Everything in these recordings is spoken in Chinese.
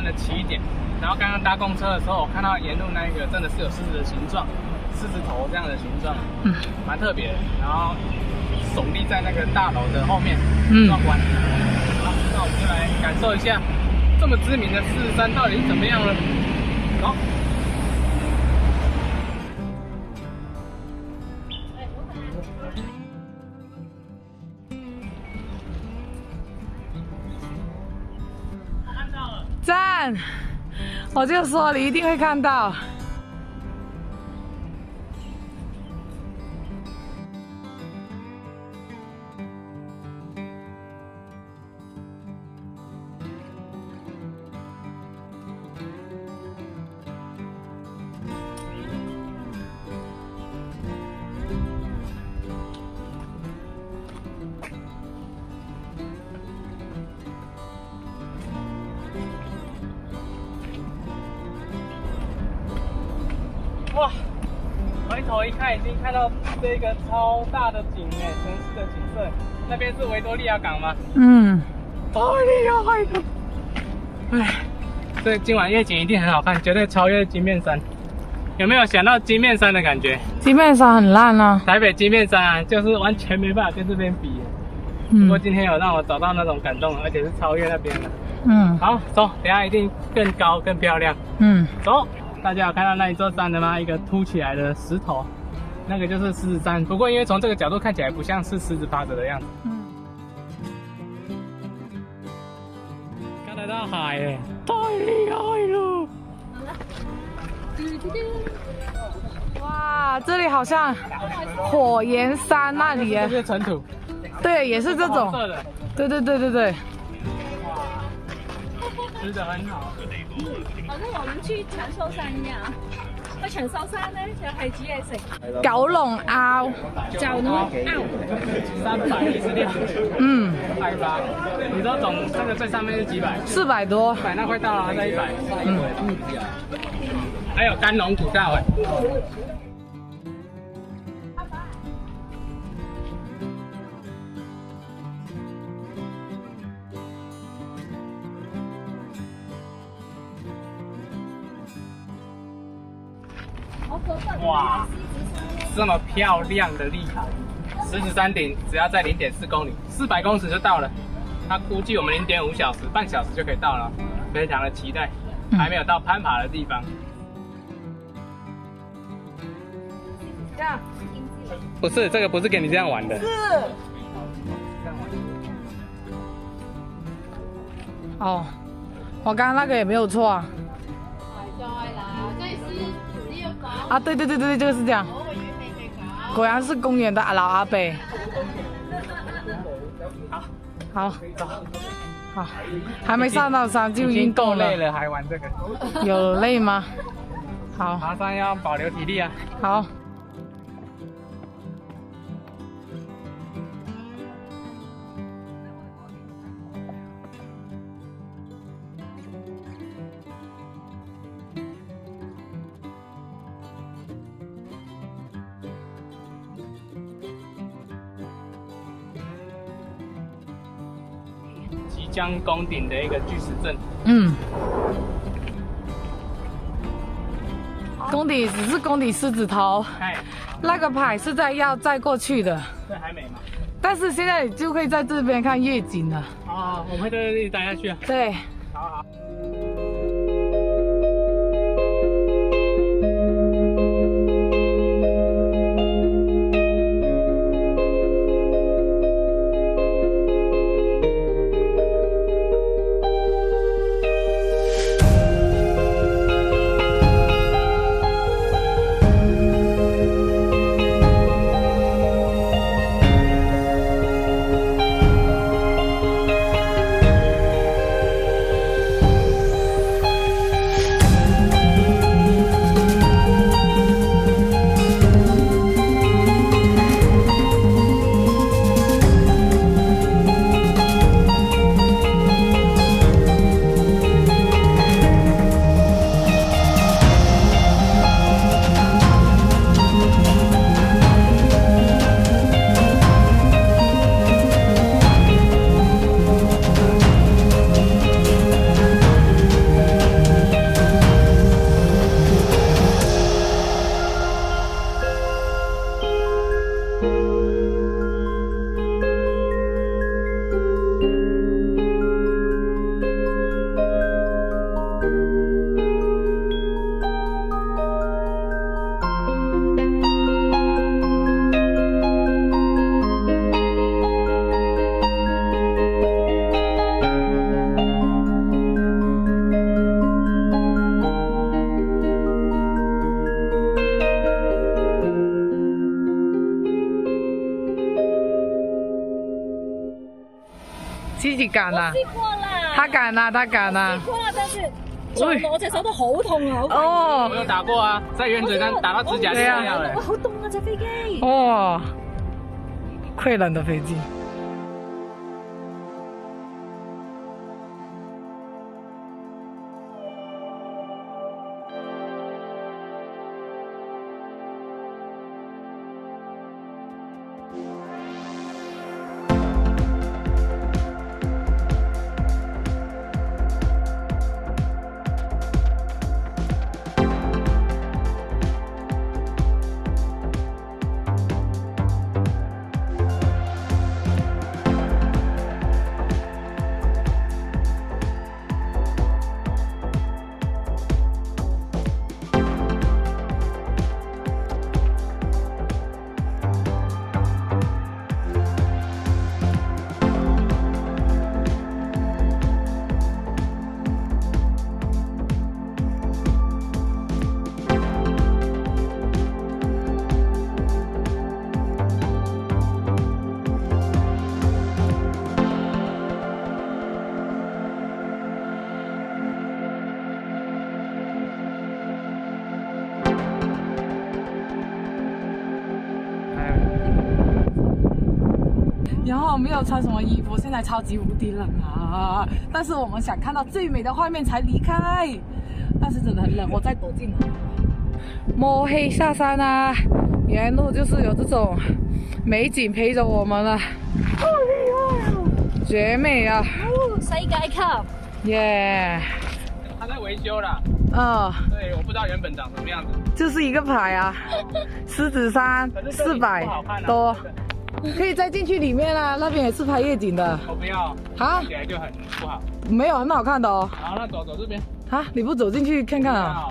的起点。然后刚刚搭公车的时候，我看到沿路那个真的是有狮子的形状，狮子头这样的形状，蛮特别的。然后耸立在那个大楼的后面，壮观。好，那我们就来感受一下这么知名的狮子山到底是怎么样了。好。赞！我就说你一定会看到。哇！回头一看，已经看到这个超大的景哎，城市的景色。那边是维多利亚港吗？太厉害了！哎，所以今晚夜景一定很好看，绝对超越金面山。有没有想到金面山的感觉？金面山很烂啊，台北金面山啊，就是完全没办法跟这边比。不过今天有让我找到那种感动，而且是超越那边的。好，走，等一下一定更高更漂亮。走。大家有看到那一座山的吗？一个凸起来的石头，那个就是狮子山。不过因为从这个角度看起来不像是狮子趴着的样子。看得到海耶，太厉害了！哇，这里好像火焰山那里耶。这是尘土。对，也是这种。色的。对。哇，吃的很好。好像我們去長壽山一樣，去長壽山咧就係煮嘢食。九龍凹，九龍凹316。海拔，你知道这个最上面是几百？400多。100那快到了，在100。还有甘龙古道哎。哇，这么漂亮的立海，狮子山顶只要在0.4公里，400公尺就到了。它估计我们0.5小时，半小时就可以到了，非常的期待。还没有到攀爬的地方。这样？不是，这个不是给你这样玩的。是。哦，我刚刚那个也没有错啊。啊，对，这个是这样。果然是公园的老阿伯。好，好，还没上到山就运动了。累了还玩这个？有累吗？好，爬山要保留体力啊。好。即将攻顶的一个巨石阵。攻顶只是攻顶狮子头，那个牌是要再过去的。这还没嘛？但是现在你就可以在这边看夜景了。我们会在这里待下去啊。对。好。自己趕啊？試過啦。他趕啊，他趕啊。試過啦，但是撞到我隻手都好痛啊！哦，我有打過啊，在原子彈打到指甲裂掉了。哇，好凍啊！隻飛機。哦，會冷的飛機。然后没有穿什么衣服，现在超级无敌冷啊！但是我们想看到最美的画面才离开，但是真的很冷，我再躲进来。摸黑下山啊，沿路就是有这种美景陪着我们了，绝美啊！世界級，耶！它在维修啦。对，我不知道原本长什么样子。就是一个牌啊，狮子山400多。可以再进去里面啊，那边也是拍夜景的。我不要，看起来就很不好。没有，很好看的哦。好，那走这边。啊，你不走进去看看啊？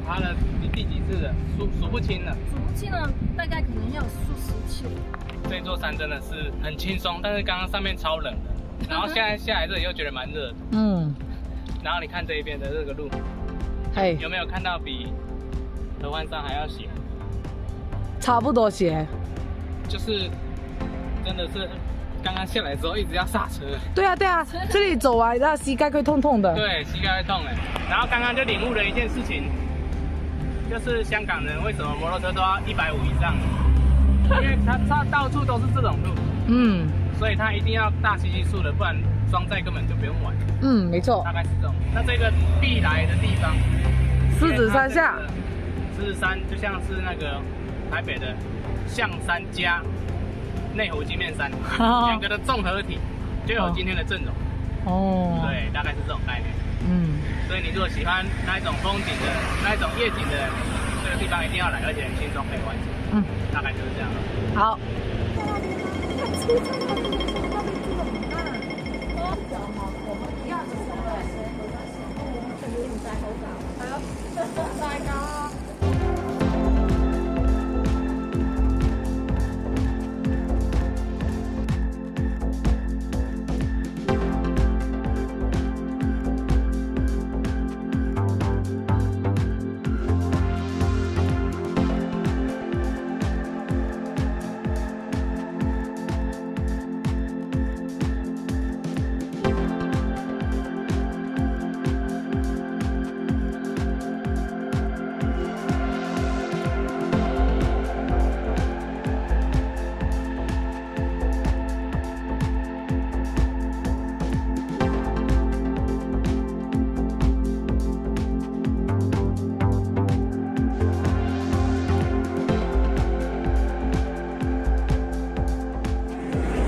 爬了第几次了？数不清了。数不清了，大概可能要数10次。这座山真的是很轻松，但是刚刚上面超冷的，然后现在下来这里又觉得蛮热的。嗯。然后你看这一边的这个路，有没有看到比合欢山还要斜？差不多斜，就是真的是刚刚下来之后一直要刹车。对啊，这里走完那膝盖会痛痛的。对，膝盖会痛哎。然后刚刚就领悟了一件事情，就是香港人为什么摩托车都要150以上？因为他到处都是这种路，所以他一定要大7速的，不然双载根本就不用玩。没错，大概是这种。那这个必来的地方，狮子山下，狮子山就像是那个台北的象山加内湖金面山2个的综合体，就有今天的阵容。哦，对，大概是这种概念。所以你如果喜欢那一种风景的、那一种夜景的，这个地方一定要来，而且很轻松可以完成。大概就是这样。好。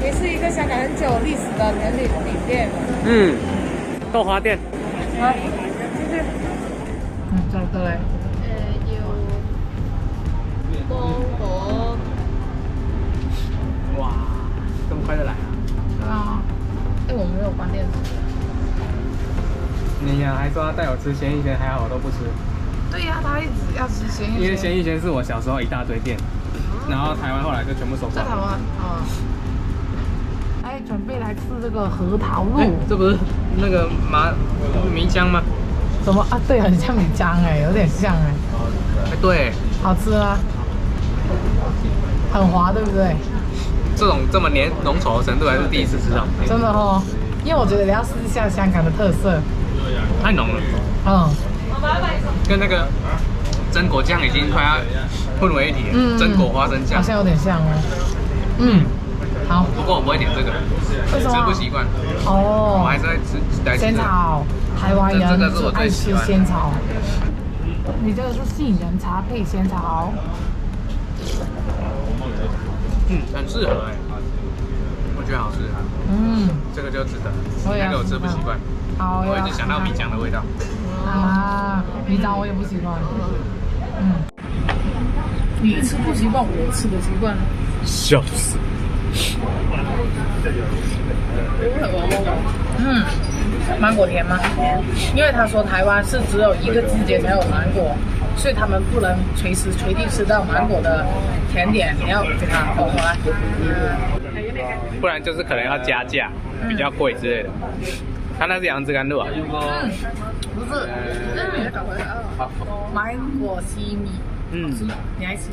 也是一个香港很久历史的甜点店。豆花店。好，进去。走过来。要幫我。哇，这么快就来啊？对啊。我没有关电视。你呀，还说要带我吃鲜芋仙，还好我都不吃。对呀，他一直要吃鲜芋仙。因为鲜芋仙是我小时候一大堆店，然后台湾后来就全部收光。在台湾准备来吃这个核桃露。这不是那个米浆吗？什么啊？对，很像米浆有点像对。好吃啊，很滑，对不对？这种这么浓稠的程度还是第一次吃到。真的哦，因为我觉得你要试一下香港的特色。太浓了。嗯。跟那个榛果酱已经快要混为一体了。榛果花生酱好像有点像哦。嗯。好。不过我不会点这个，吃不习惯。哦。我还是会吃仙草，台湾人爱吃仙草。你这个是杏仁茶配仙草。很适合哎，我觉得好吃。这个就值得。那个我吃不习惯。好，我一直想到米浆的味道。啊，米浆我也不习惯。你吃不习惯，我吃不习惯。笑死。芒果甜吗？因为他说台湾是只有一个季节才有芒果，所以他们不能随时随地吃到芒果的甜点，你要给它包回来。不然就是可能要加价，比较贵之类的。它那是杨枝甘露啊？不是，芒果西米。你爱吃？